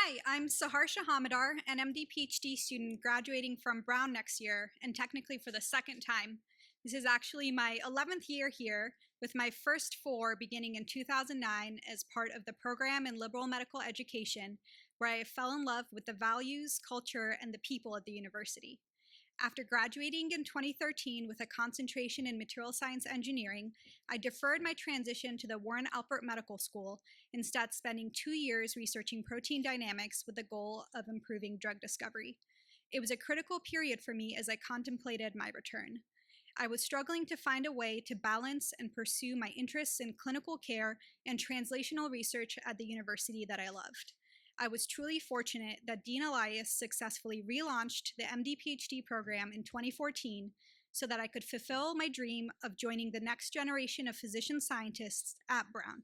Hi, I'm Saharsha Hamadar, an MD PhD student graduating from Brown next year, and technically for the second time. This is actually my 11th year here, with my first 4 beginning in 2009 as part of the program in liberal medical education, where I fell in love with the values, culture, and the people at the university. After graduating in 2013 with a concentration in material science engineering, I deferred my transition to the Warren Alpert Medical School, instead spending 2 years researching protein dynamics with the goal of improving drug discovery. It was a critical period for me as I contemplated my return. I was struggling to find a way to balance and pursue my interests in clinical care and translational research at the university that I loved. I was truly fortunate that Dean Elias successfully relaunched the MD PhD program in 2014 so that I could fulfill my dream of joining the next generation of physician scientists at Brown.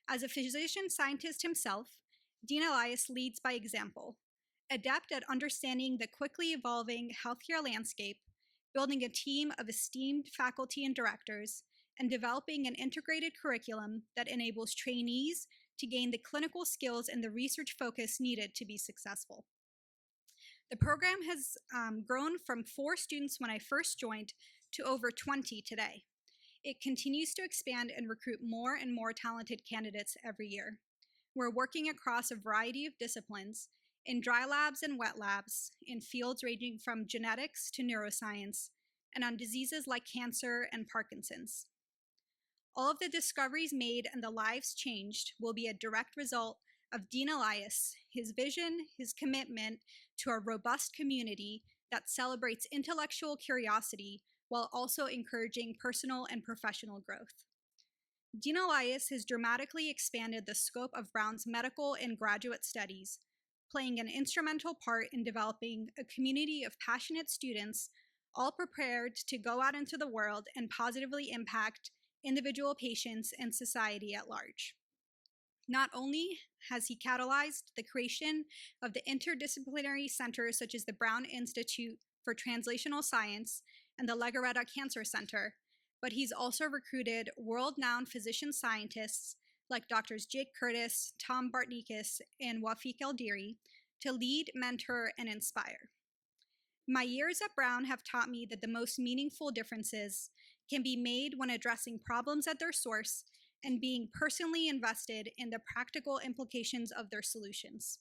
As a physician scientist himself, Dean Elias leads by example, adept at understanding the quickly evolving healthcare landscape, building a team of esteemed faculty and directors, and developing an integrated curriculum that enables trainees to gain the clinical skills and the research focus needed to be successful. The program has grown from 4 students when I first joined to over 20 today. It continues to expand and recruit more and more talented candidates every year. We're working across a variety of disciplines, in dry labs and wet labs, in fields ranging from genetics to neuroscience, and on diseases like cancer and Parkinson's. All of the discoveries made and the lives changed will be a direct result of Dean Elias, his vision, his commitment to a robust community that celebrates intellectual curiosity while also encouraging personal and professional growth. Dean Elias has dramatically expanded the scope of Brown's medical and graduate studies, playing an instrumental part in developing a community of passionate students, all prepared to go out into the world and positively impact individual patients and society at large. Not only has he catalyzed the creation of the interdisciplinary centers such as the Brown Institute for Translational Science and the Legarreta Cancer Center, but he's also recruited world-renowned physician scientists like Drs. Jake Curtis, Tom Bartnikas, and Wafik Eldiri to lead, mentor, and inspire. My years at Brown have taught me that the most meaningful differences can be made when addressing problems at their source and being personally invested in the practical implications of their solutions.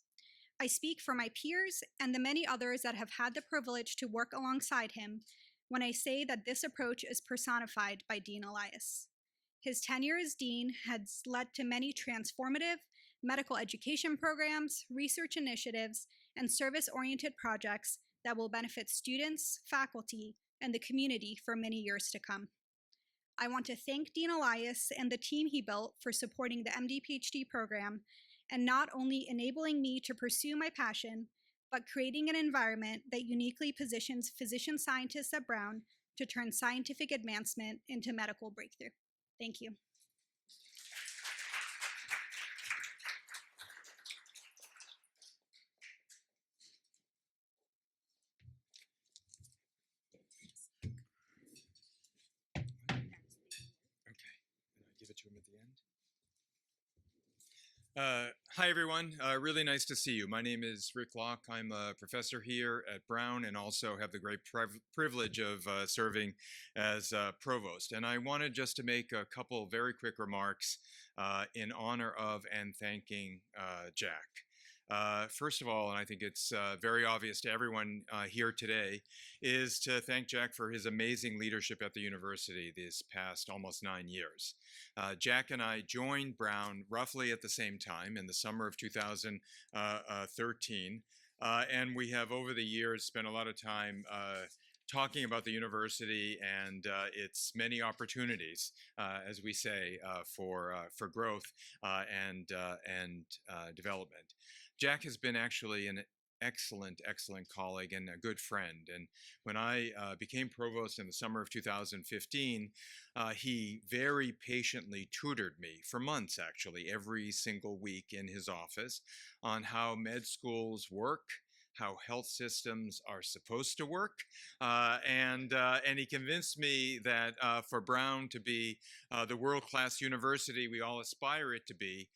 I speak for my peers and the many others that have had the privilege to work alongside him when I say that this approach is personified by Dean Elias. His tenure as dean has led to many transformative medical education programs, research initiatives, and service-oriented projects that will benefit students, faculty, and the community for many years to come. I want to thank Dean Elias and the team he built for supporting the MD PhD program and not only enabling me to pursue my passion, but creating an environment that uniquely positions physician scientists at Brown to turn scientific advancement into medical breakthrough. Thank you. Give it to him at the end. Hi, everyone. Really nice to see you. My name is Rick Locke. I'm a professor here at Brown and also have the great privilege of serving as provost. And I wanted just to make a couple very quick remarks in honor of and thanking Jack. First of all, and I think it's very obvious to everyone here today, is to thank Jack for his amazing leadership at the university these past almost 9 years. Jack and I joined Brown roughly at the same time in the summer of 2013, and we have over the years spent a lot of time talking about the university and its many opportunities, as we say, for growth and development. Jack has been actually an excellent colleague and a good friend. And when I became provost in the summer of 2015, he very patiently tutored me for months, actually, every single week in his office on how med schools work, how health systems are supposed to work, and he convinced me that for Brown to be the world-class university we all aspire it to be,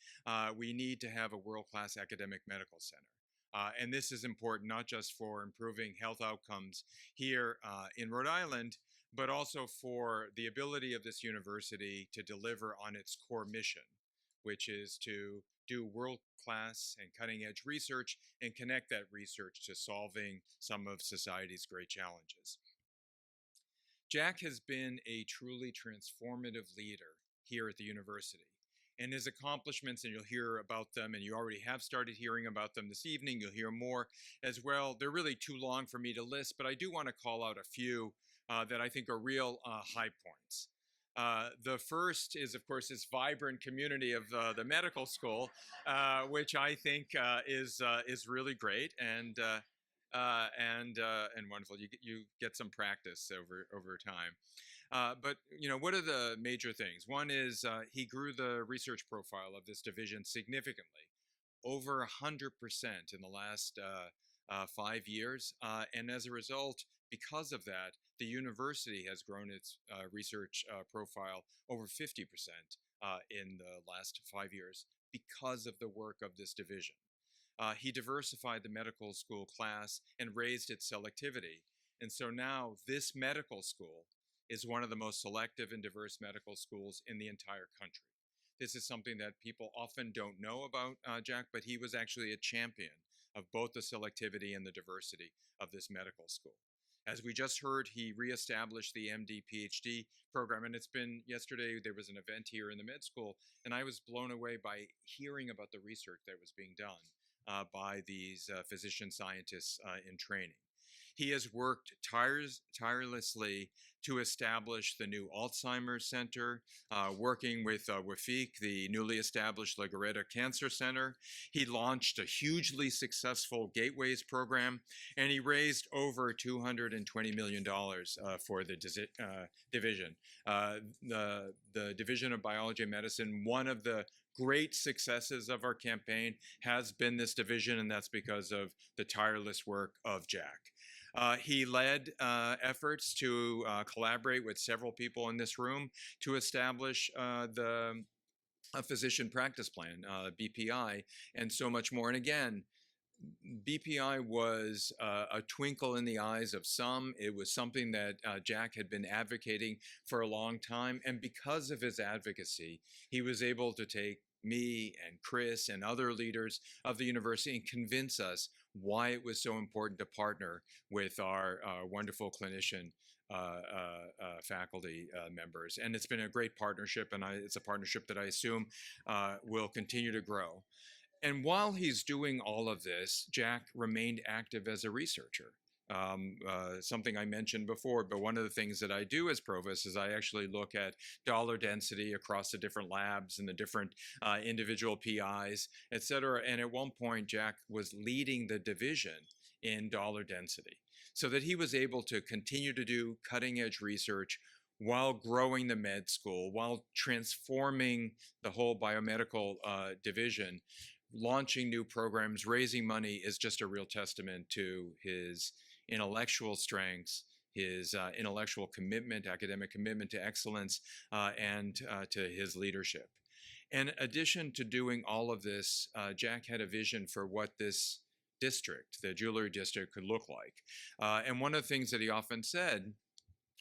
we need to have a world-class academic medical center. And this is important not just for improving health outcomes here in Rhode Island, but also for the ability of this university to deliver on its core mission, which is to do world-class and cutting-edge research and connect that research to solving some of society's great challenges. Jack has been a truly transformative leader here at the university. And his accomplishments, and you'll hear about them, and you already have started hearing about them this evening, you'll hear more as well. They're really too long for me to list, but I do want to call out a few that I think are real high points. The first is, of course, this vibrant community of the medical school, which I think is really great and wonderful. You get some practice over time. But what are the major things? One is he grew the research profile of this division significantly, over 100% in the last 5 years, and as a result, because of that, the university has grown its research profile over 50% in the last 5 years because of the work of this division. He diversified the medical school class and raised its selectivity. And so now this medical school is one of the most selective and diverse medical schools in the entire country. This is something that people often don't know about Jack, but he was actually a champion of both the selectivity and the diversity of this medical school. As we just heard, he reestablished the MD PhD program, and yesterday there was an event here in the med school, and I was blown away by hearing about the research that was being done by these physician scientists in training. He has worked tirelessly to establish the new Alzheimer's Center, working with Wafik, the newly established LaGuerta Cancer Center. He launched a hugely successful Gateways program, and he raised over $220 million for the division. The Division of Biology and Medicine, one of the great successes of our campaign has been this division, and that's because of the tireless work of Jack. He led efforts to collaborate with several people in this room to establish a physician practice plan, BPI, and so much more. And again, BPI was a twinkle in the eyes of some. It was something that Jack had been advocating for a long time. And because of his advocacy, he was able to take me and Chris and other leaders of the university and convince us why it was so important to partner with our wonderful clinician faculty members. And it's been a great partnership, and it's a partnership that I assume will continue to grow. And while he's doing all of this, Jack remained active as a researcher. Something I mentioned before, but one of the things that I do as provost is I actually look at dollar density across the different labs and the different individual PIs, et cetera. And at one point, Jack was leading the division in dollar density so that he was able to continue to do cutting edge research while growing the med school, while transforming the whole biomedical division. Launching new programs, raising money is just a real testament to his intellectual strengths, his intellectual commitment, academic commitment to excellence, and to his leadership. In addition to doing all of this, Jack had a vision for what this district, the jewelry district, could look like. And one of the things that he often said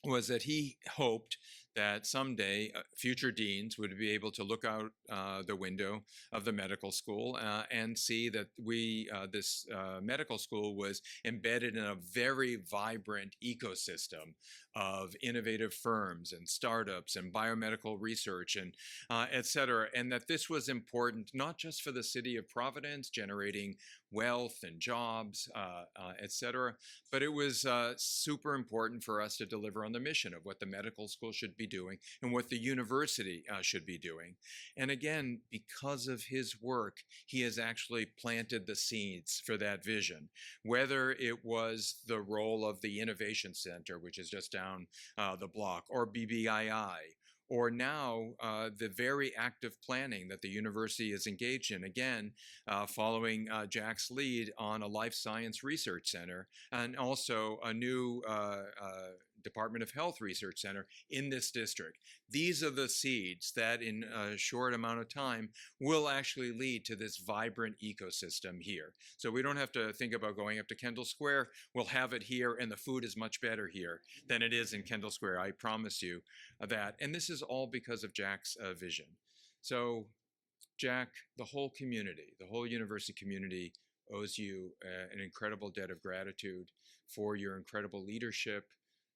was that he hoped that someday future deans would be able to look out the window of the medical school and see that this medical school was embedded in a very vibrant ecosystem of innovative firms and startups and biomedical research and et cetera, and that this was important not just for the city of Providence generating wealth and jobs, et cetera, but it was super important for us to deliver on the mission of what the medical school should be doing and what the university should be doing. And again, because of his work, he has actually planted the seeds for that vision, whether it was the role of the Innovation Center, which is just down the block, or BBII, or now the very active planning that the university is engaged in, again, following Jack's lead on a life science research center and also a new Department of Health Research Center in this district. These are the seeds that in a short amount of time will actually lead to this vibrant ecosystem here. So we don't have to think about going up to Kendall Square. We'll have it here, and the food is much better here than it is in Kendall Square. I promise you that. And this is all because of Jack's vision. So Jack, the whole community, the whole university community owes you an incredible debt of gratitude for your incredible leadership,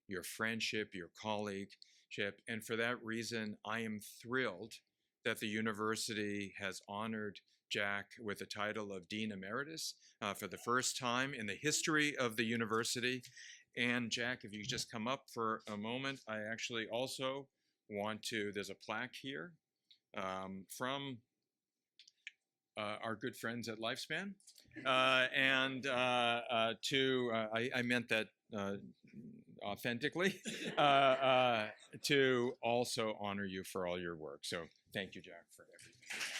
your friendship, your colleagueship. And for that reason, I am thrilled that the university has honored Jack with the title of Dean Emeritus for the first time in the history of the university. And Jack, if you could just come up for a moment, I actually also want to, there's a plaque here from our good friends at Lifespan. I meant that authentically, to also honor you for all your work. So thank you, Jack, for everything.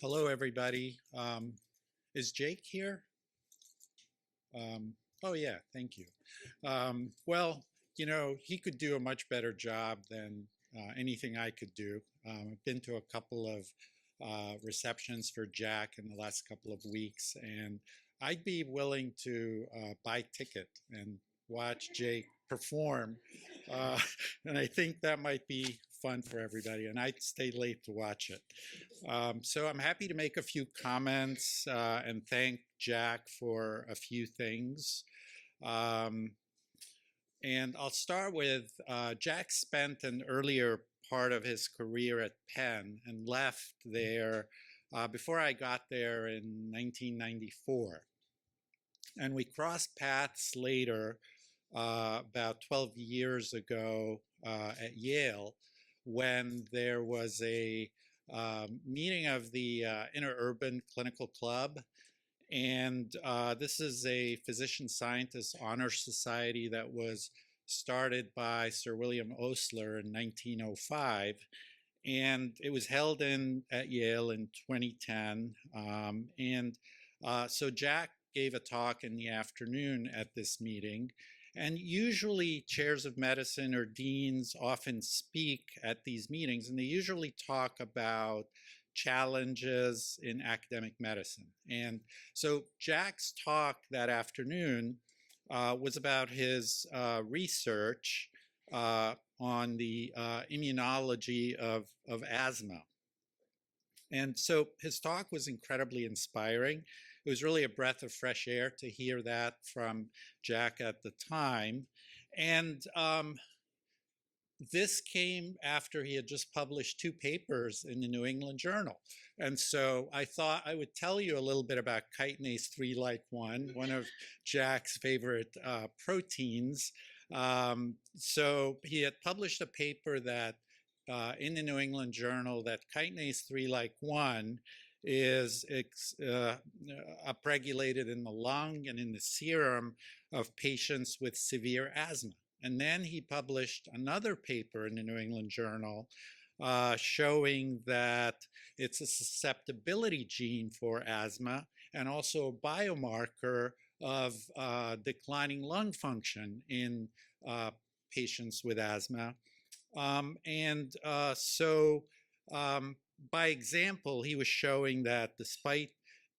Hello, everybody. Is Jake here? Oh, yeah, thank you. Well, you know, he could do a much better job than anything I could do. I've been to a couple of receptions for Jack in the last couple of weeks, and I'd be willing to buy a ticket and watch Jake perform. And I think that might be fun for everybody, and I'd stay late to watch it. So I'm happy to make a few comments and thank Jack for a few things. And I'll start with Jack spent an earlier part of his career at Penn and left there before I got there in 1994. And we crossed paths later, about 12 years ago at Yale, when there was a meeting of the Interurban Clinical Club. And this is a physician scientist honor society that was started by Sir William Osler in 1905. And it was held at Yale in 2010. So Jack gave a talk in the afternoon at this meeting. And usually chairs of medicine or deans often speak at these meetings, and they usually talk about challenges in academic medicine. And so Jack's talk that afternoon was about his research on the immunology of asthma. And so his talk was incredibly inspiring. It was really a breath of fresh air to hear that from Jack at the time. And this came after he had just published 2 papers in the New England Journal. And so I thought I would tell you a little bit about chitinase 3-like 1, one of Jack's favorite proteins. So he had published a paper that in the New England Journal that chitinase 3-like 1 is upregulated in the lung and in the serum of patients with severe asthma. And then he published another paper in the New England Journal showing that it's a susceptibility gene for asthma and also a biomarker of declining lung function in patients with asthma. By example, he was showing that despite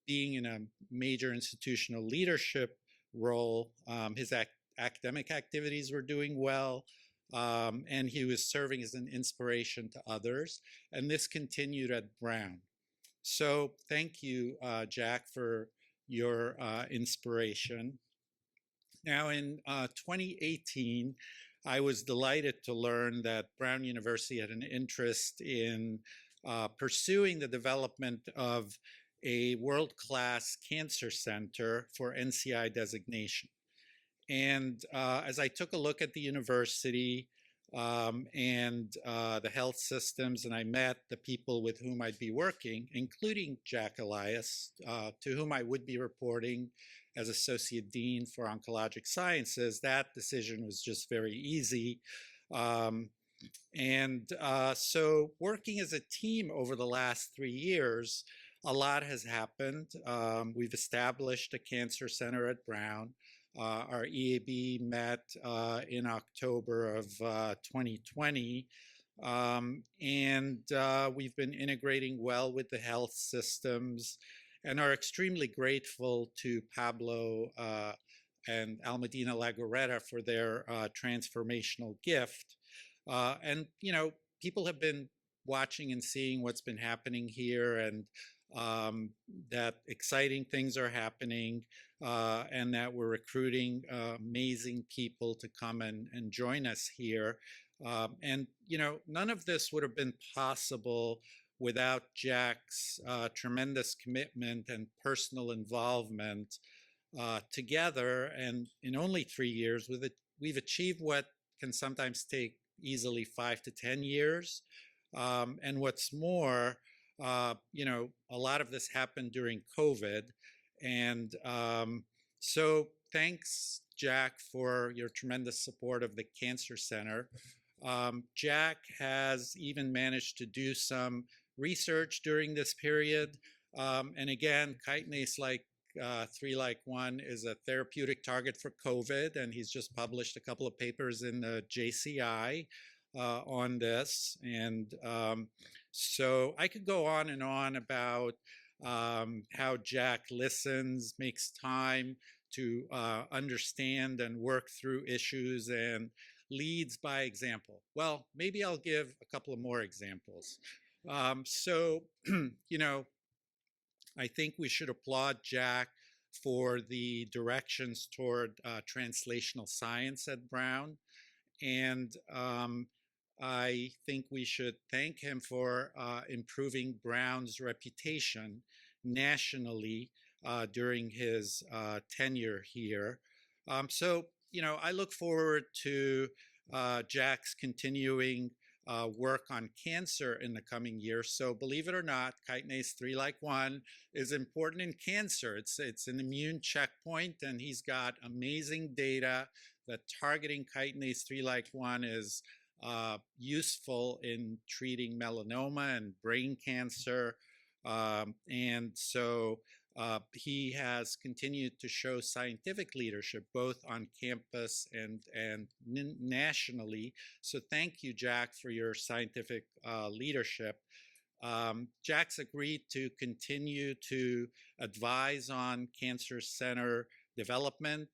being in a major institutional leadership role, his academic activities were doing well, and he was serving as an inspiration to others. And this continued at Brown. So thank you, Jack, for your inspiration. Now, in 2018, I was delighted to learn that Brown University had an interest in pursuing the development of a world-class cancer center for NCI designation. And as I took a look at the university and the health systems, and I met the people with whom I'd be working, including Jack Elias, to whom I would be reporting as Associate Dean for Oncologic Sciences, that decision was just very easy. So working as a team over the last 3 years, a lot has happened. We've established a cancer center at Brown. Our EAB met in October of 2020. We've been integrating well with the health systems and are extremely grateful to Pablo and Almudena Legorreta for their transformational gift. People have been watching and seeing what's been happening here, and that exciting things are happening, and that we're recruiting amazing people to come and join us here. None of this would have been possible without Jack's tremendous commitment and personal involvement. Together, and in only 3 years, we've achieved what can sometimes take easily 5 to 10 years. And what's more, a lot of this happened during COVID. And so thanks, Jack, for your tremendous support of the Cancer Center. Jack has even managed to do some research during this period. And again, chitinase 3-like-1 is a therapeutic target for COVID, and he's just published a couple of papers in the JCI on this. And so I could go on and on about how Jack listens, makes time to understand and work through issues, and leads by example. Well, maybe I'll give a couple of more examples. I think we should applaud Jack for the directions toward translational science at Brown. And I think we should thank him for improving Brown's reputation nationally during his tenure here. I look forward to Jack's continuing work on cancer in the coming years. So believe it or not, chitinase 3-like-1 is important in cancer. It's an immune checkpoint, and he's got amazing data that targeting chitinase 3-like-1 is useful in treating melanoma and brain cancer. He has continued to show scientific leadership both on campus and nationally. So thank you, Jack, for your scientific leadership. Jack's agreed to continue to advise on Cancer Center development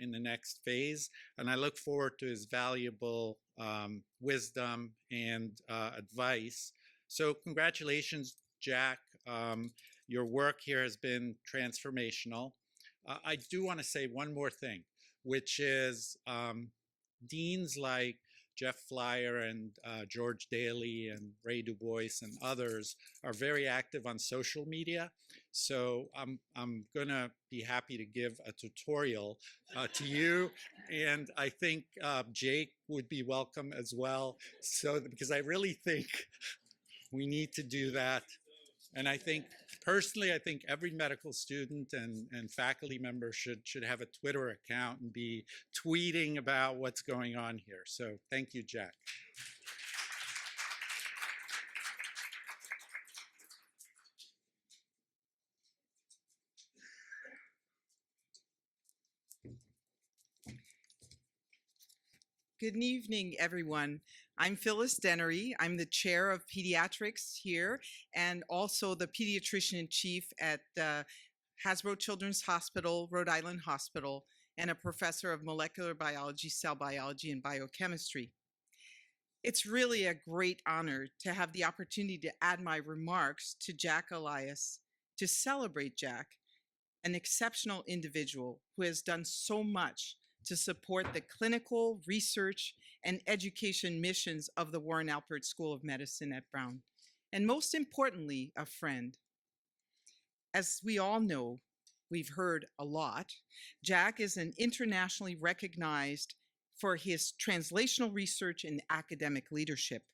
in the next phase, and I look forward to his valuable wisdom and advice. So congratulations, Jack. Your work here has been transformational. I do want to say one more thing, which is deans like Jeff Flyer and George Daly and Ray Du Bois and others are very active on social media. So I'm going to be happy to give a tutorial to you. And I think Jake would be welcome as well. Because I really think we need to do that. And I think, personally, I think every medical student and faculty member should have a Twitter account and be tweeting about what's going on here. So thank you, Jack. Good evening, everyone. I'm Phyllis Dennery. I'm the chair of pediatrics here and also the pediatrician in chief at Hasbro Children's Hospital, Rhode Island Hospital, and a professor of molecular biology, cell biology, and biochemistry. It's really a great honor to have the opportunity to add my remarks to Jack Elias, to celebrate Jack, an exceptional individual who has done so much to support the clinical, research, and education missions of the Warren Alpert School of Medicine at Brown, and most importantly, a friend. As we all know, we've heard a lot, Jack is an internationally recognized for his translational research and academic leadership.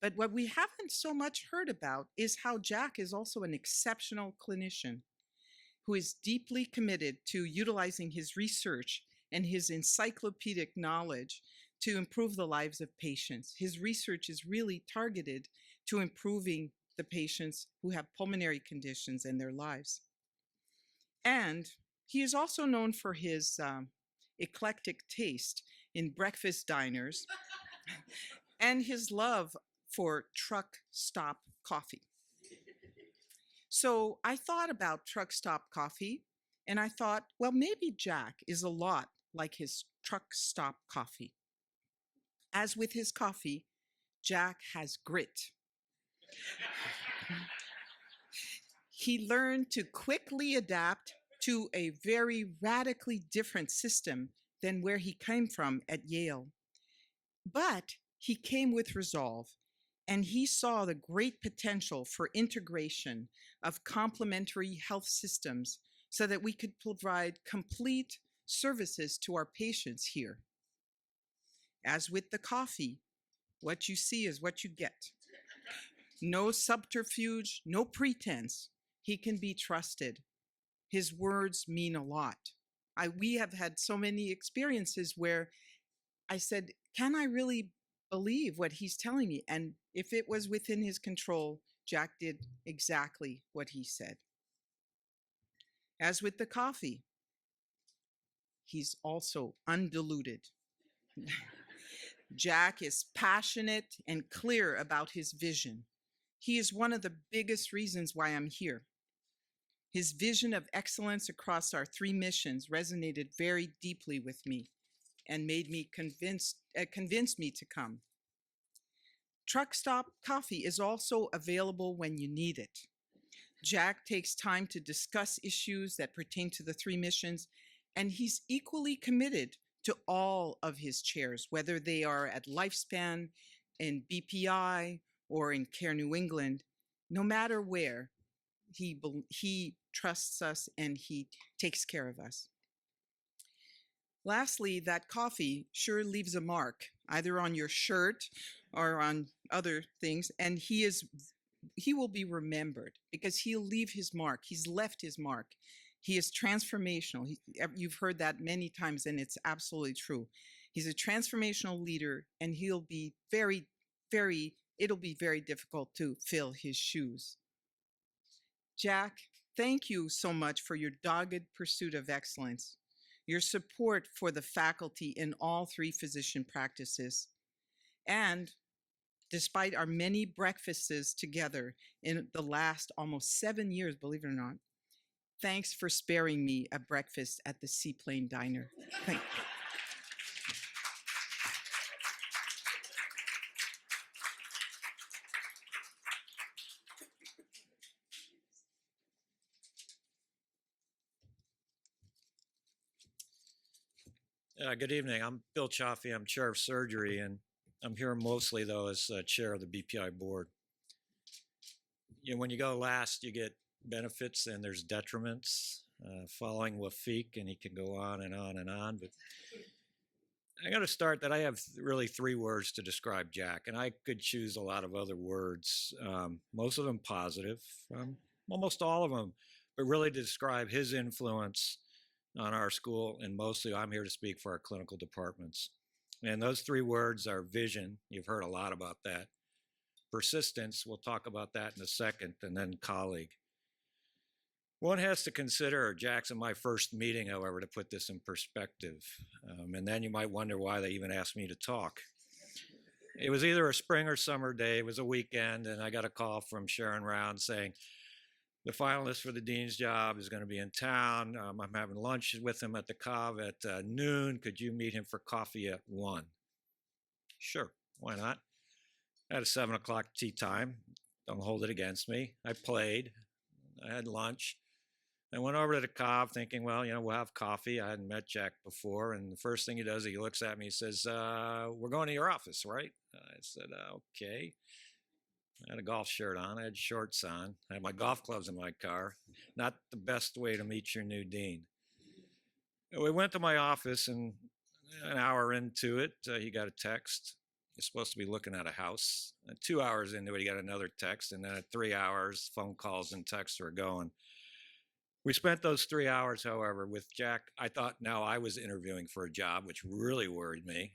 But what we haven't so much heard about is how Jack is also an exceptional clinician who is deeply committed to utilizing his research and his encyclopedic knowledge to improve the lives of patients. His research is really targeted to improving the patients who have pulmonary conditions in their lives. And he is also known for his eclectic taste in breakfast diners and his love for truck stop coffee. So I thought about truck stop coffee, and I thought, well, maybe Jack is a lot like his truck stop coffee. As with his coffee, Jack has grit. He learned to quickly adapt to a very radically different system than where he came from at Yale. But he came with resolve, and he saw the great potential for integration of complementary health systems so that we could provide complete services to our patients here. As with the coffee, what you see is what you get. No subterfuge, no pretense. He can be trusted. His words mean a lot. We have had so many experiences where I said, can I really believe what he's telling me? And if it was within his control, Jack did exactly what he said. As with the coffee, he's also undiluted. Jack is passionate and clear about his vision. He is one of the biggest reasons why I'm here. His vision of excellence across our 3 missions resonated very deeply with me and made me convinced me to come. Truck Stop Coffee is also available when you need it. Jack takes time to discuss issues that pertain to the 3 missions, and he's equally committed to all of his chairs, whether they are at Lifespan, in BPI, or in Care New England. No matter where, he trusts us and he takes care of us. Lastly, that coffee sure leaves a mark, either on your shirt or on other things, and he will be remembered because he'll leave his mark. He's left his mark. He is transformational. You've heard that many times, and it's absolutely true. He's a transformational leader, and it'll be very difficult to fill his shoes. Jack, thank you so much for your dogged pursuit of excellence, your support for the faculty in all 3 physician practices, and despite our many breakfasts together in the last almost 7 years, believe it or not, thanks for sparing me a breakfast at the Seaplane Diner. Thank you. Good evening. I'm Bill Chaffee. I'm chair of surgery, and I'm here mostly, though, as chair of the BPI board. When you go last, you get benefits and there's detriments. Following Lafique, and he can go on and on and on. But I'm going to start that I have really 3 words to describe Jack, and I could choose a lot of other words, most of them positive, almost all of them, but really to describe his influence on our school, and mostly I'm here to speak for our clinical departments. And those 3 words are vision. You've heard a lot about that. Persistence, we'll talk about that in a second, and then colleague. One has to consider Jack's in my first meeting, however, to put this in perspective. And then you might wonder why they even asked me to talk. It was either a spring or summer day. It was a weekend, and I got a call from Sharon Round saying, the finalist for the dean's job is going to be in town. I'm having lunch with him at the Cov at noon. Could you meet him for coffee at 1? Sure, why not? I had a 7 o'clock tea time. Don't hold it against me. I played. I had lunch. I went over to the Cov thinking, well, we'll have coffee. I hadn't met Jack before. And the first thing he does, he looks at me, he says, we're going to your office, right? I said, okay. I had a golf shirt on, I had shorts on, I had my golf clubs in my car. Not the best way to meet your new dean. We went to my office, and an hour into it, he got a text. He's supposed to be looking at a house. 2 hours into it, he got another text, and then at 3 hours, phone calls and texts were going. We spent those 3 hours, however, with Jack. I thought now I was interviewing for a job, which really worried me.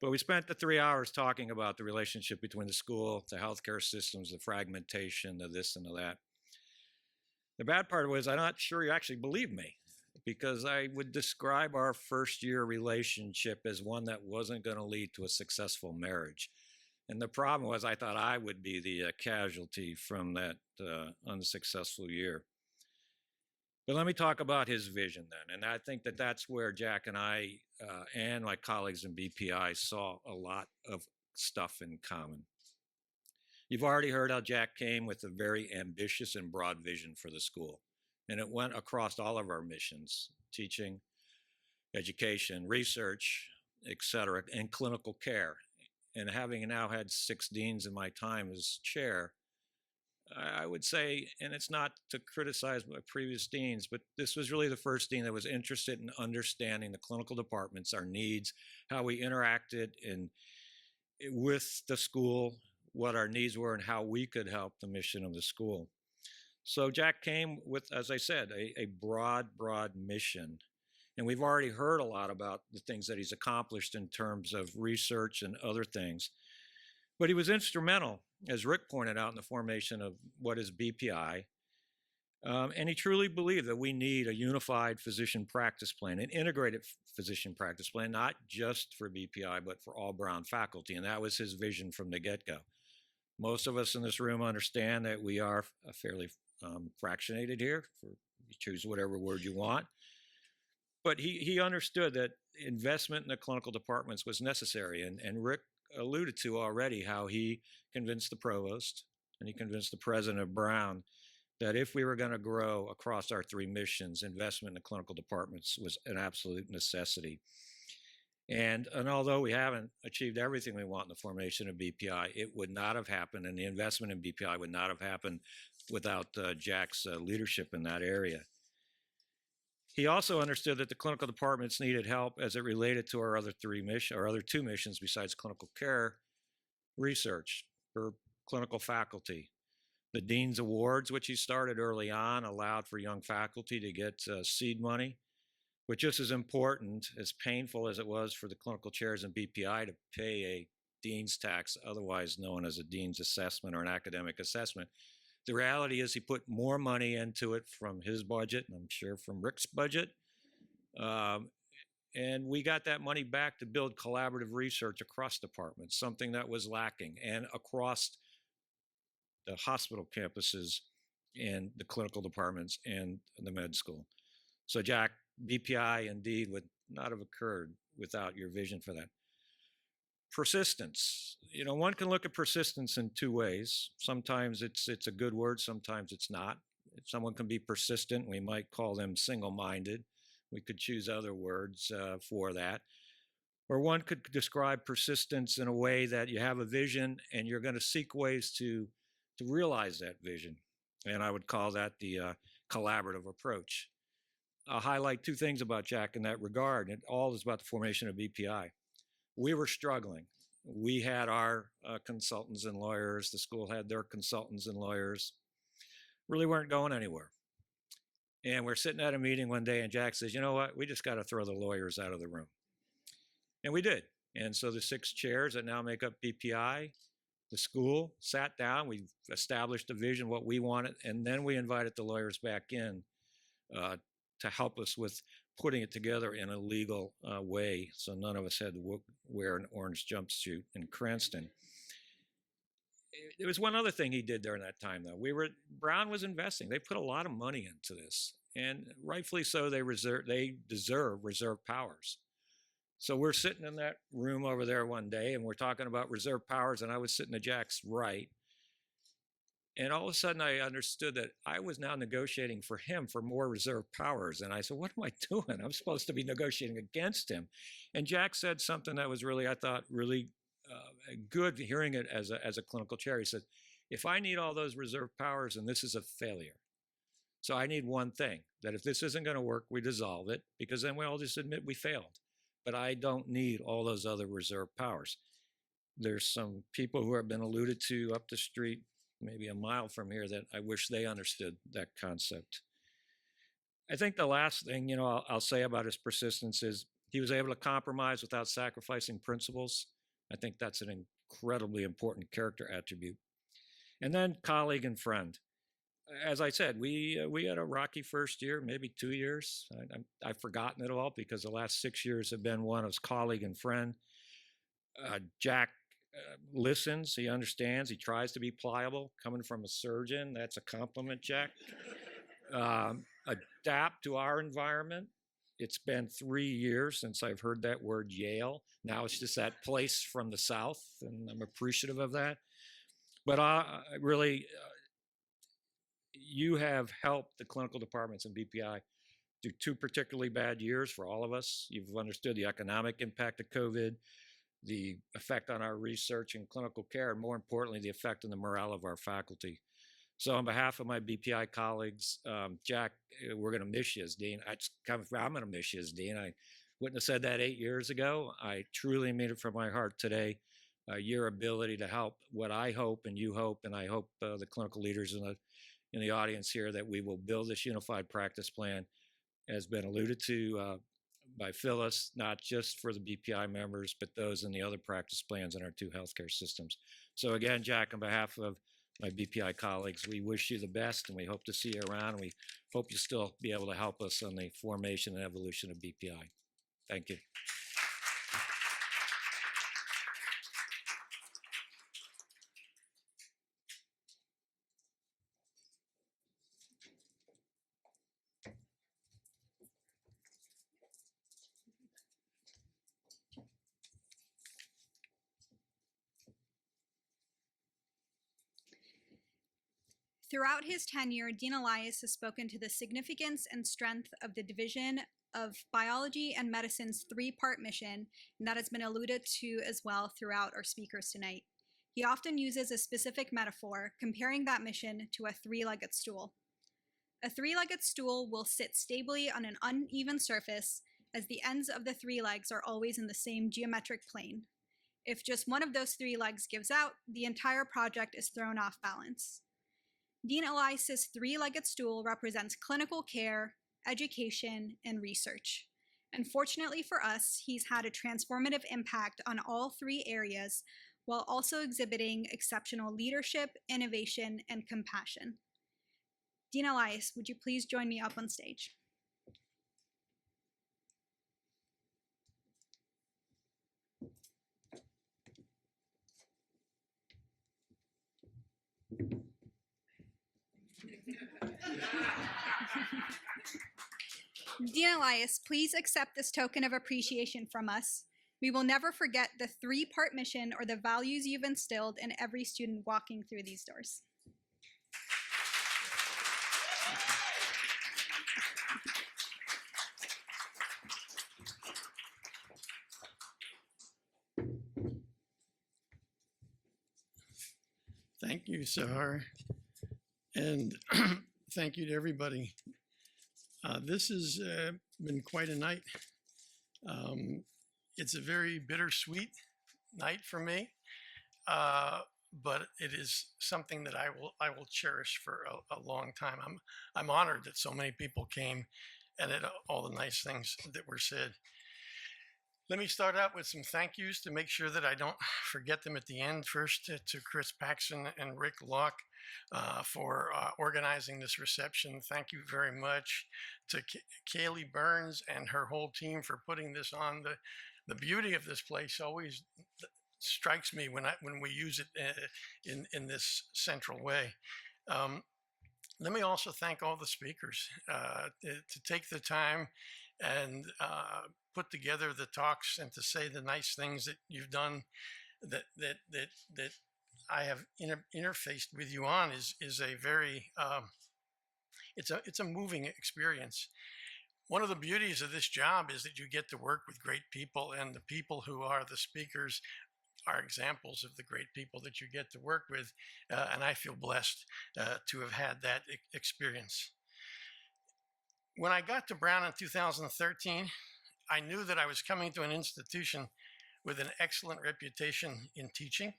But we spent the 3 hours talking about the relationship between the school, the healthcare systems, the fragmentation, the this and the that. The bad part was I'm not sure he actually believed me, because I would describe our first year relationship as one that wasn't going to lead to a successful marriage. And the problem was I thought I would be the casualty from that unsuccessful year. But let me talk about his vision then. And I think that that's where Jack and I and my colleagues in BPI saw a lot of stuff in common. You've already heard how Jack came with a very ambitious and broad vision for the school. And it went across all of our missions: teaching, education, research, etc., and clinical care. And having now had 6 deans in my time as chair, I would say, and it's not to criticize my previous deans, but this was really the first dean that was interested in understanding the clinical departments, our needs, how we interacted with the school, what our needs were, and how we could help the mission of the school. So Jack came with, as I said, a broad mission. And we've already heard a lot about the things that he's accomplished in terms of research and other things. But he was instrumental, as Rick pointed out, in the formation of what is BPI. And he truly believed that we need a unified physician practice plan, an integrated physician practice plan, not just for BPI, but for all Brown faculty. And that was his vision from the get-go. Most of us in this room understand that we are fairly fractionated here. You choose whatever word you want. But he understood that investment in the clinical departments was necessary. And Rick alluded to already how he convinced the provost and he convinced the president of Brown that if we were going to grow across our 3 missions, investment in the clinical departments was an absolute necessity. And although we haven't achieved everything we want in the formation of BPI, it would not have happened, and the investment in BPI would not have happened without Jack's leadership in that area. He also understood that the clinical departments needed help as it related to our other 2 missions besides clinical care: research for clinical faculty. The Dean's Awards, which he started early on, allowed for young faculty to get seed money. But just as important, as painful as it was for the clinical chairs in BPI to pay a dean's tax, otherwise known as a dean's assessment or an academic assessment, the reality is he put more money into it from his budget, and I'm sure from Rick's budget. And we got that money back to build collaborative research across departments, something that was lacking, and across the hospital campuses and the clinical departments and the med school. So Jack, BPI indeed would not have occurred without your vision for that. Persistence. One can look at persistence in 2 ways. Sometimes it's a good word, sometimes it's not. If someone can be persistent, we might call them single-minded. We could choose other words for that. Or one could describe persistence in a way that you have a vision and you're going to seek ways to realize that vision. And I would call that the collaborative approach. I'll highlight 2 things about Jack in that regard. It all is about the formation of BPI. We were struggling. We had our consultants and lawyers. The school had their consultants and lawyers. Really weren't going anywhere. And we're sitting at a meeting one day and Jack says, you know what, we just got to throw the lawyers out of the room. And we did. And so the 6 chairs that now make up BPI, the school sat down, we established a vision, what we wanted, and then we invited the lawyers back in to help us with putting it together in a legal way, so none of us had to wear an orange jumpsuit in Cranston. There was one other thing he did during that time, though. Brown was investing. They put a lot of money into this, and rightfully so. They deserve reserve powers. So we're sitting in that room over there one day, and we're talking about reserve powers, and I was sitting to Jack's right. And all of a sudden, I understood that I was now negotiating for him for more reserve powers. And I said, what am I doing? I'm supposed to be negotiating against him. And Jack said something that was really, I thought, really good hearing it as a clinical chair. He said, if I need all those reserve powers and this is a failure, so I need one thing, that if this isn't going to work, we dissolve it, because then we all just admit we failed. But I don't need all those other reserve powers. There's some people who have been alluded to up the street, maybe a mile from here, that I wish they understood that concept. I think the last thing, I'll say about his persistence is he was able to compromise without sacrificing principles. I think that's an incredibly important character attribute. And then colleague and friend. As I said, we had a rocky first year, maybe 2 years. I've forgotten it all because the last 6 years have been one as colleague and friend. Jack listens, he understands, he tries to be pliable. Coming from a surgeon, that's a compliment, Jack. Adapt to our environment. It's been 3 years since I've heard that word Yale. Now it's just that place from the South, and I'm appreciative of that. But really, you have helped the clinical departments in BPI through 2 particularly bad years for all of us. You've understood the economic impact of COVID, the effect on our research and clinical care, and more importantly, the effect on the morale of our faculty. So on behalf of my BPI colleagues, Jack, we're going to miss you as Dean. I'm going to miss you as Dean. I wouldn't have said that 8 years ago. I truly mean it from my heart today. Your ability to help what I hope and you hope, and I hope the clinical leaders in the audience here, that we will build this unified practice plan, has been alluded to by Phyllis, not just for the BPI members, but those in the other practice plans in our 2 healthcare systems. So again, Jack, on behalf of my BPI colleagues, we wish you the best, and we hope to see you around, and we hope you still be able to help us on the formation and evolution of BPI. Thank you. Throughout his tenure, Dean Elias has spoken to the significance and strength of the Division of Biology and Medicine's 3-part mission, and that has been alluded to as well throughout our speakers tonight. He often uses a specific metaphor, comparing that mission to a 3-legged stool. A 3-legged stool will sit stably on an uneven surface, as the ends of the 3 legs are always in the same geometric plane. If just one of those 3 legs gives out, the entire project is thrown off balance. Dean Elias's 3-legged stool represents clinical care, education, and research. And fortunately for us, he's had a transformative impact on all 3 areas, while also exhibiting exceptional leadership, innovation, and compassion. Dean Elias, would you please join me up on stage? Dean Elias, please accept this token of appreciation from us. We will never forget the 3-part mission or the values you've instilled in every student walking through these doors. Thank you, Sahar, and thank you to everybody. This has been quite a night. It's a very bittersweet night for me, but it is something that I will cherish for a long time. I'm honored that so many people came and at all the nice things that were said. Let me start out with some thank yous to make sure that I don't forget them at the end. First, to Chris Paxson and Rick Locke for organizing this reception. Thank you very much. To Kaylee Burns and her whole team for putting this on. The beauty of this place always strikes me when we use it in this central way. Let me also thank all the speakers to take the time and put together the talks and to say the nice things that you've done that I have interfaced with you on is a very it's a moving experience. One of the beauties of this job is that you get to work with great people, and the people who are the speakers are examples of the great people that you get to work with, and I feel blessed to have had that experience. When I got to Brown in 2013, I knew that I was coming to an institution with an excellent reputation in teaching.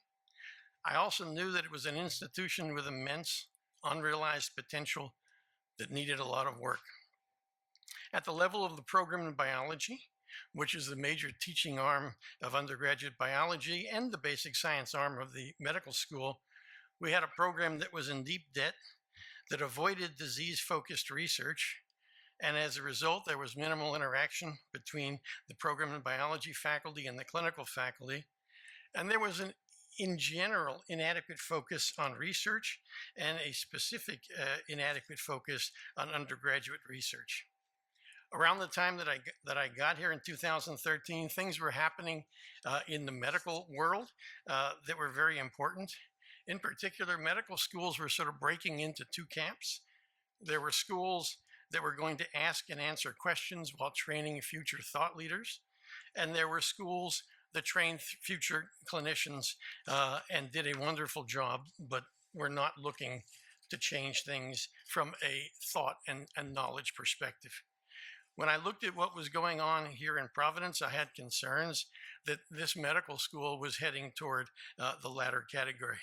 I also knew that it was an institution with immense unrealized potential that needed a lot of work. At the level of the program in biology, which is the major teaching arm of undergraduate biology and the basic science arm of the medical school, we had a program that was in deep debt, that avoided disease-focused research, and as a result, there was minimal interaction between the program in biology faculty and the clinical faculty. And there was in general, inadequate focus on research and a specific inadequate focus on undergraduate research. Around the time that I got here in 2013, things were happening in the medical world that were very important. In particular, medical schools were sort of breaking into two camps. There were schools that were going to ask and answer questions while training future thought leaders. And there were schools that trained future clinicians and did a wonderful job, but were not looking to change things from a thought and knowledge perspective. When I looked at what was going on here in Providence, I had concerns that this medical school was heading toward the latter category.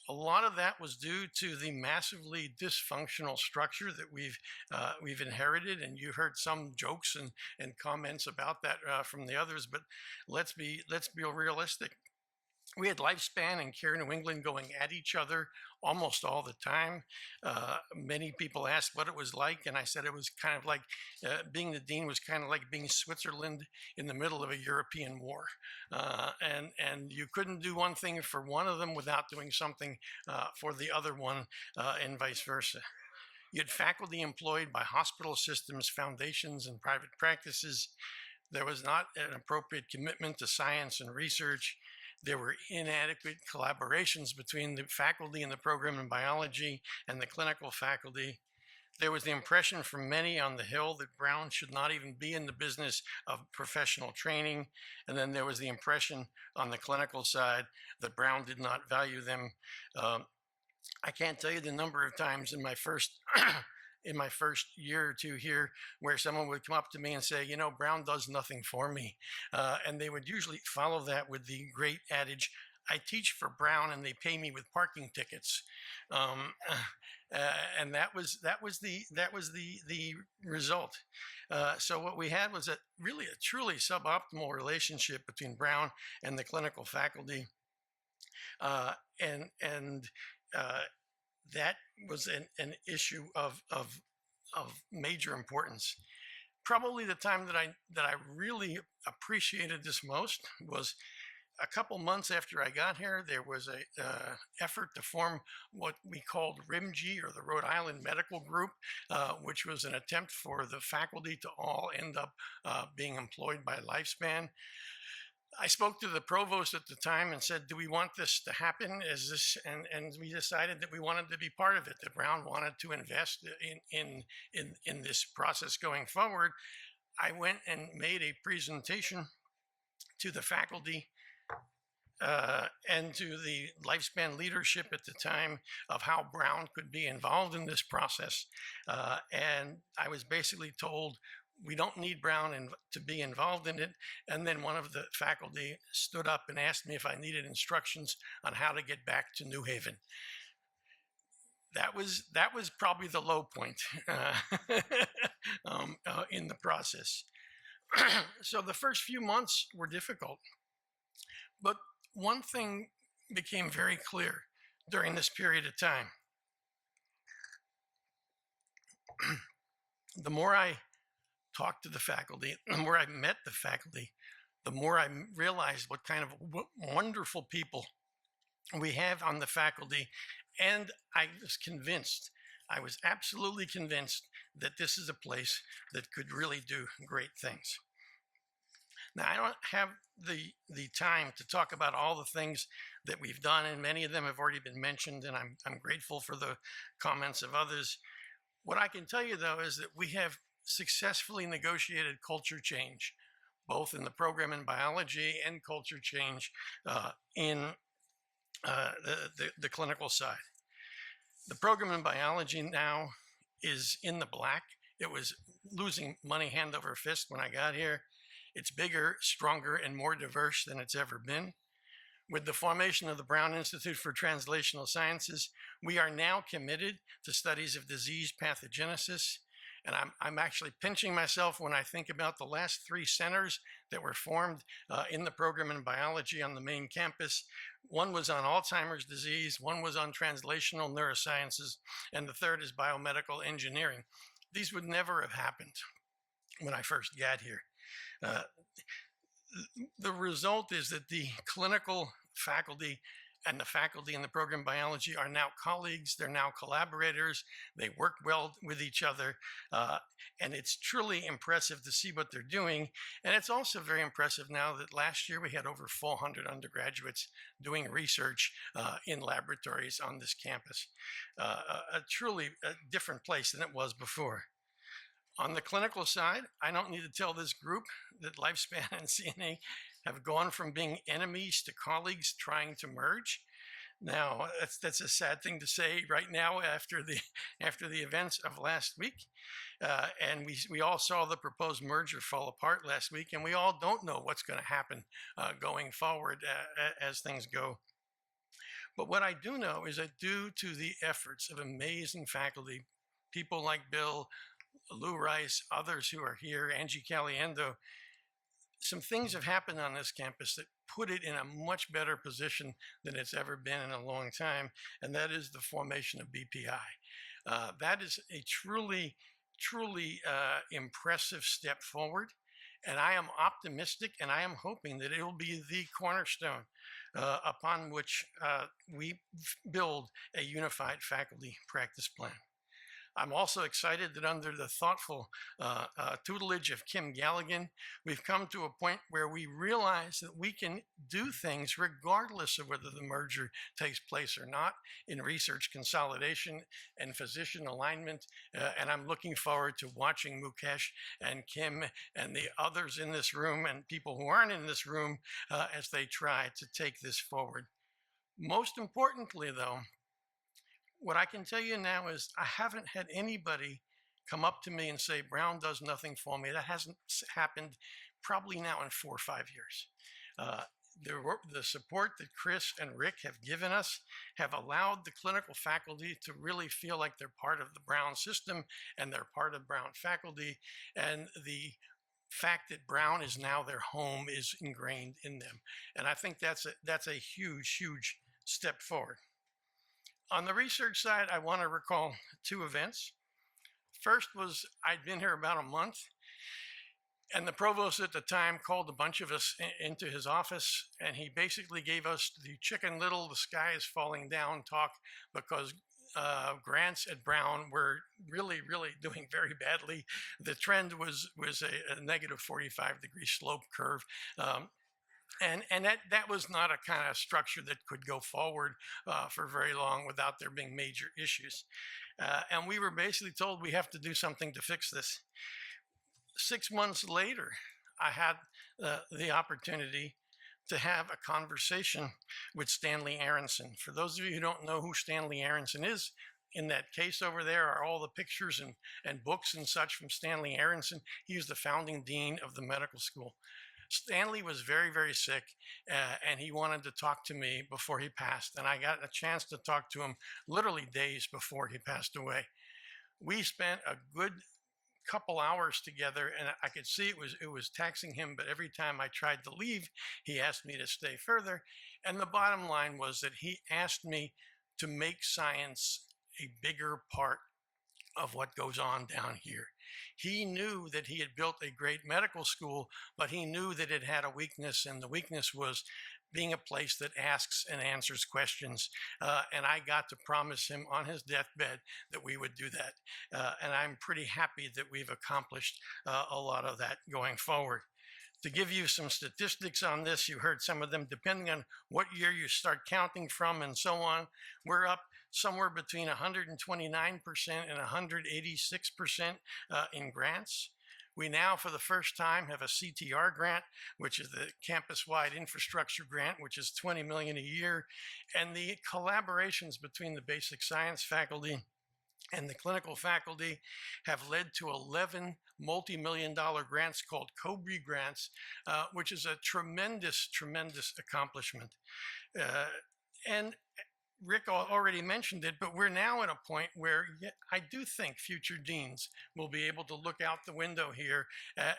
A lot of that was due to the massively dysfunctional structure that we've inherited, and you heard some jokes and comments about that from the others. But let's be realistic. We had Lifespan and Care New England going at each other almost all the time. Many people asked what it was like, and I said it was kind of like being the dean was kind of like being Switzerland in the middle of a European war. And you couldn't do one thing for one of them without doing something for the other one, and vice versa. You had faculty employed by hospital systems, foundations, and private practices. There was not an appropriate commitment to science and research. There were inadequate collaborations between the faculty in the program in biology and the clinical faculty. There was the impression from many on the Hill that Brown should not even be in the business of professional training. And then there was the impression on the clinical side that Brown did not value them. I can't tell you the number of times in my first in my first year or two here where someone would come up to me and say, you know, Brown does nothing for me. And they would usually follow that with the great adage, I teach for Brown and they pay me with parking tickets. And that was the result. So what we had was a truly suboptimal relationship between Brown and the clinical faculty. That was an issue of major importance. Probably the time that I really appreciated this most was a couple months after I got here. There was a effort to form what we called RIMG, or the Rhode Island Medical Group, which was an attempt for the faculty to all end up being employed by Lifespan. I spoke to the provost at the time and said, do we want this to happen? And we decided that we wanted to be part of it, that Brown wanted to invest in this process going forward. I went and made a presentation to the faculty and to the Lifespan leadership at the time of how Brown could be involved in this process. And I was basically told, we don't need Brown to be involved in it. And then one of the faculty stood up and asked me if I needed instructions on how to get back to New Haven. That was probably the low point in the process. So the first few months were difficult. But one thing became very clear during this period of time. The more I talked to the faculty, the more I met the faculty, the more I realized what kind of wonderful people we have on the faculty. And I was absolutely convinced that this is a place that could really do great things. Now, I don't have the time to talk about all the things that we've done, and many of them have already been mentioned, and I'm grateful for the comments of others. What I can tell you, though, is that we have successfully negotiated culture change both in the program in biology and culture change in the clinical side. The program in biology now is in the black. It was losing money hand over fist when I got here. It's bigger, stronger, and more diverse than it's ever been. With the formation of the Brown Institute for Translational Sciences, we are now committed to studies of disease pathogenesis. And I'm actually pinching myself when I think about the last 3 centers that were formed in the program in biology on the main campus. One was on Alzheimer's disease, one was on translational neurosciences, and the third is biomedical engineering. These would never have happened when I first got here. The result is that the clinical faculty and the faculty in the program biology are now colleagues, they're now collaborators, they work well with each other, and it's truly impressive to see what they're doing. And it's also very impressive now that last year we had over 400 undergraduates doing research in laboratories on this campus. A truly different place than it was before. On the clinical side, I don't need to tell this group that Lifespan and CNA have gone from being enemies to colleagues trying to merge. Now, that's a sad thing to say right now after the events of last week. And we all saw the proposed merger fall apart last week, and we all don't know what's going to happen going forward as things go. But what I do know is that due to the efforts of amazing faculty, people like Bill, Lou Rice, others who are here, Angie Caliendo, some things have happened on this campus that put it in a much better position than it's ever been in a long time, and that is the formation of BPI. That is a truly impressive step forward, and I am optimistic, and I am hoping that it will be the cornerstone upon which we build a unified faculty practice plan. I'm also excited that under the thoughtful tutelage of Kim Galligan, we've come to a point where we realize that we can do things regardless of whether the merger takes place or not in research consolidation and physician alignment. And I'm looking forward to watching Mukesh and Kim and the others in this room and people who aren't in this room as they try to take this forward. Most importantly, though, what I can tell you now is I haven't had anybody come up to me and say, Brown does nothing for me. That hasn't happened probably now in 4 or 5 years. The support that Chris and Rick have given us have allowed the clinical faculty to really feel like they're part of the Brown system and they're part of Brown faculty. And the fact that Brown is now their home is ingrained in them. And I think that's a huge step forward. On the research side, I want to recall 2 events. First was I'd been here about a month, and the provost at the time called a bunch of us into his office, and he basically gave us the Chicken Little, the sky is falling down talk because grants at Brown were really doing very badly. The trend was a negative 45-degree slope curve. And that was not a kind of structure that could go forward for very long without there being major issues. And we were basically told we have to do something to fix this. 6 months later, I had the opportunity to have a conversation with Stanley Aronson. For those of you who don't know who Stanley Aronson is, in that case over there are all the pictures and books and such from Stanley Aronson. He was the founding dean of the medical school. Stanley was very sick, and he wanted to talk to me before he passed. And I got a chance to talk to him literally days before he passed away. We spent a good couple hours together, and I could see it was taxing him, but every time I tried to leave, he asked me to stay further. And the bottom line was that he asked me to make science a bigger part of what goes on down here. He knew that he had built a great medical school, but he knew that it had a weakness, and the weakness was being a place that asks and answers questions. And I got to promise him on his deathbed that we would do that. And I'm pretty happy that we've accomplished a lot of that going forward. To give you some statistics on this, you heard some of them, depending on what year you start counting from and so on, we're up somewhere between 129% and 186% in grants. We now, for the first time, have a CTR grant, which is the campus-wide infrastructure grant, which is $20 million a year. And the collaborations between the basic science faculty and the clinical faculty have led to 11 multi-million-dollar grants called COBRE grants, which is a tremendous, tremendous accomplishment. And Rick already mentioned it, but we're now at a point where I do think future deans will be able to look out the window here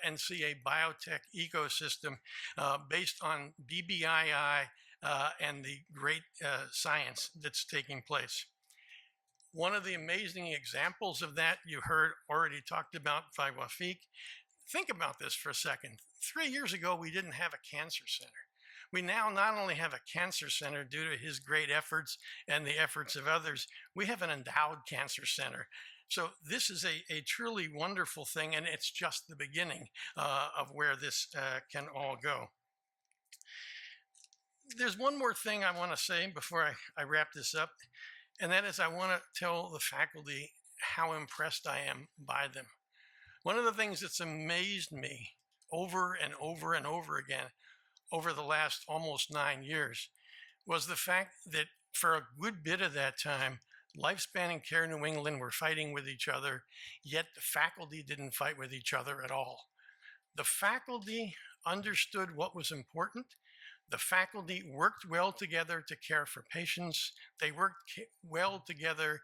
and see a biotech ecosystem based on BBII and the great science that's taking place. One of the amazing examples of that you heard already talked about by Wafik. Think about this for a second. 3 years ago, we didn't have a cancer center. We now not only have a cancer center due to his great efforts and the efforts of others, we have an endowed cancer center. So this is a truly wonderful thing, and it's just the beginning of where this can all go. There's one more thing I want to say before I wrap this up, and that is I want to tell the faculty how impressed I am by them. One of the things that's amazed me over and over and over again over the last almost 9 years was the fact that for a good bit of that time, Lifespan and Care New England were fighting with each other, yet the faculty didn't fight with each other at all. The faculty understood what was important. The faculty worked well together to care for patients. They worked well together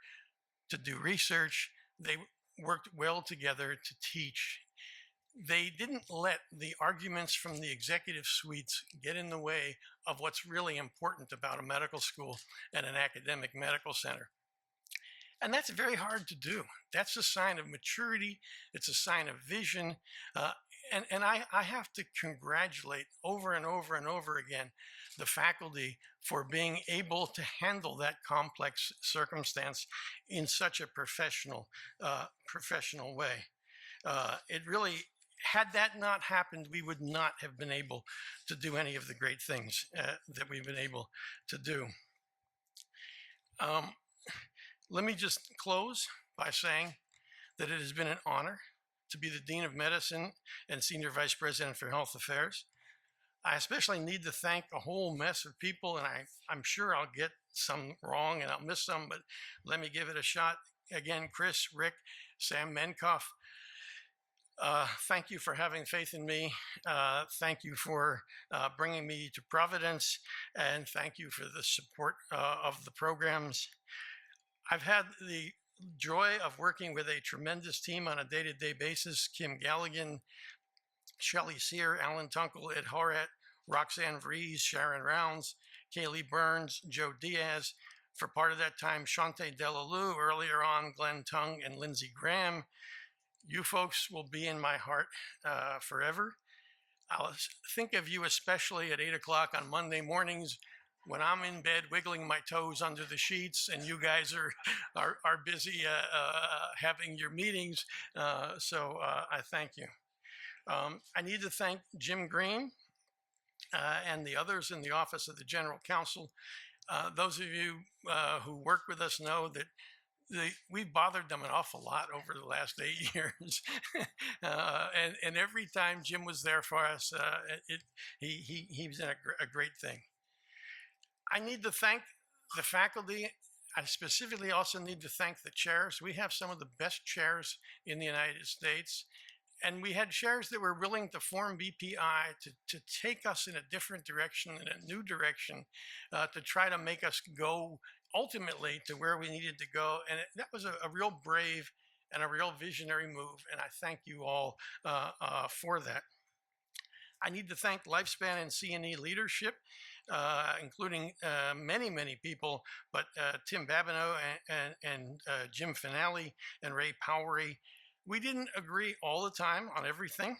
to do research. They worked well together to teach. They didn't let the arguments from the executive suites get in the way of what's really important about a medical school and an academic medical center. And that's very hard to do. That's a sign of maturity. It's a sign of vision. And I have to congratulate over and over and over again the faculty for being able to handle that complex circumstance in such a professional way. It really, had that not happened, we would not have been able to do any of the great things that we've been able to do. Let me just close by saying that it has been an honor to be the Dean of Medicine and Senior Vice President for Health Affairs. I especially need to thank a whole mess of people, and I'm sure I'll get some wrong and I'll miss some, but let me give it a shot. Again, Chris, Rick, Sam Menkoff, thank you for having faith in me. Thank you for bringing me to Providence, and thank you for the support of the programs. I've had the joy of working with a tremendous team on a day-to-day basis. Kim Galligan, Shelley Sear, Alan Tunkel, Ed Horat, Roxanne Vries, Sharon Rounds, Kaylee Burns, Joe Diaz. For part of that time, Shante Delalue, earlier on, Glenn Tung and Lindsey Graham. You folks will be in my heart forever. I'll think of you especially at 8 o'clock on Monday mornings when I'm in bed wiggling my toes under the sheets and you guys are busy having your meetings. So I thank you. I need to thank Jim Green and the others in the Office of the General Counsel. Those of you who work with us know that we've bothered them an awful lot over the last 8 years. And every time Jim was there for us, he was in a great thing. I need to thank the faculty. I specifically also need to thank the chairs. We have some of the best chairs in the United States. And we had chairs that were willing to form BPI to take us in a different direction, in a new direction, to try to make us go ultimately to where we needed to go. And that was a real brave and a real visionary move. And I thank you all for that. I need to thank Lifespan and CNE leadership, including many, many people, but Tim Babineau and Jim Finale and Ray Powery. We didn't agree all the time on everything,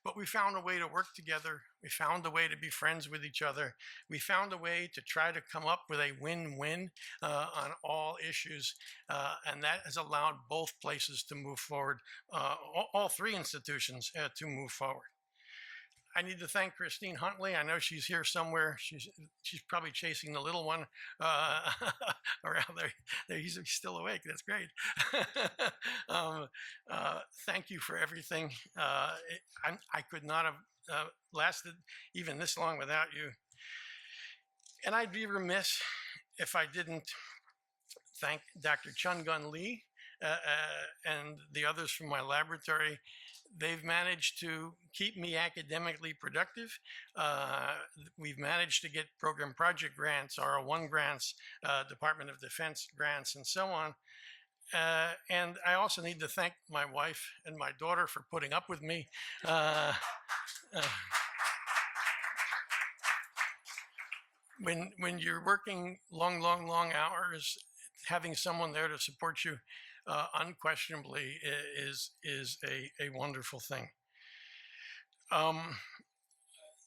but we found a way to work together. We found a way to be friends with each other. We found a way to try to come up with a win-win on all issues, and that has allowed both places to move forward, all three institutions to move forward. I need to thank Christine Huntley. I know she's here somewhere. She's probably chasing the little one around there. He's still awake. That's great. Thank you for everything. I could not have lasted even this long without you. And I'd be remiss if I didn't thank Dr. Chun Gun Lee and the others from my laboratory. They've managed to keep me academically productive. We've managed to get program project grants, R01 grants, Department of Defense grants, and so on. And I also need to thank my wife and my daughter for putting up with me. When you're working long hours, having someone there to support you unquestionably is a wonderful thing.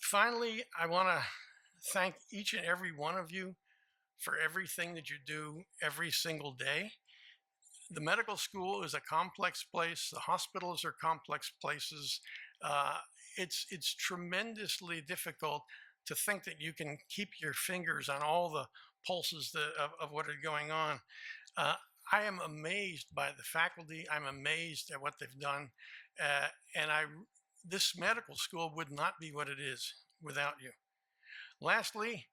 Finally, I want to thank each and every one of you for everything that you do every single day. The medical school is a complex place. The hospitals are complex places. It's tremendously difficult to think that you can keep your fingers on all the pulses of what are going on. I am amazed by the faculty. I'm amazed at what they've done. And this medical school would not be what it is without you. Lastly,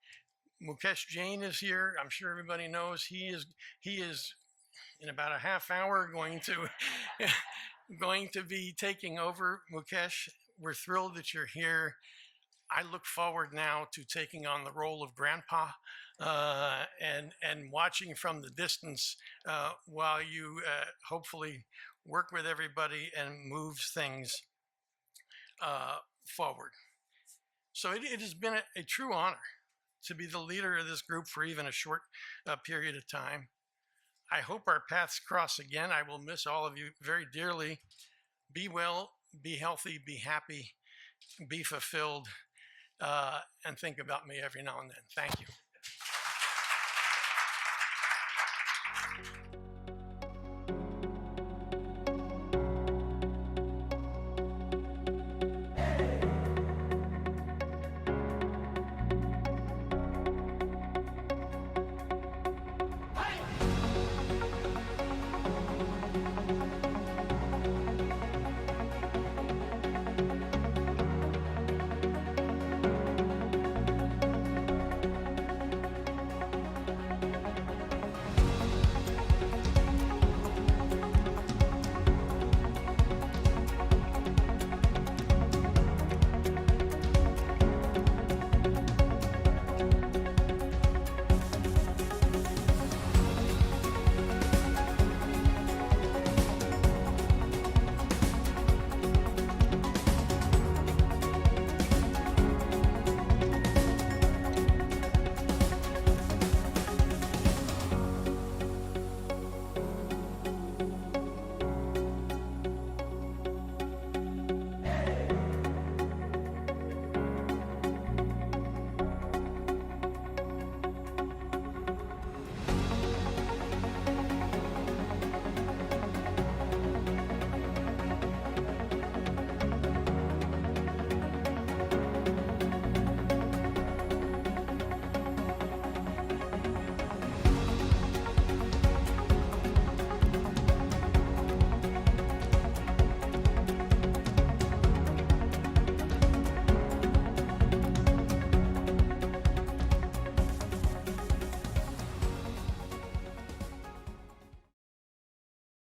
Mukesh Jain is here. I'm sure everybody knows he is in about a half hour going to be taking over. Mukesh, we're thrilled that you're here. I look forward now to taking on the role of grandpa and watching from the distance while you hopefully work with everybody and move things forward. So it has been a true honor to be the leader of this group for even a short period of time. I hope our paths cross again. I will miss all of you very dearly. Be well, be healthy, be happy, be fulfilled. And think about me every now and then. Thank you.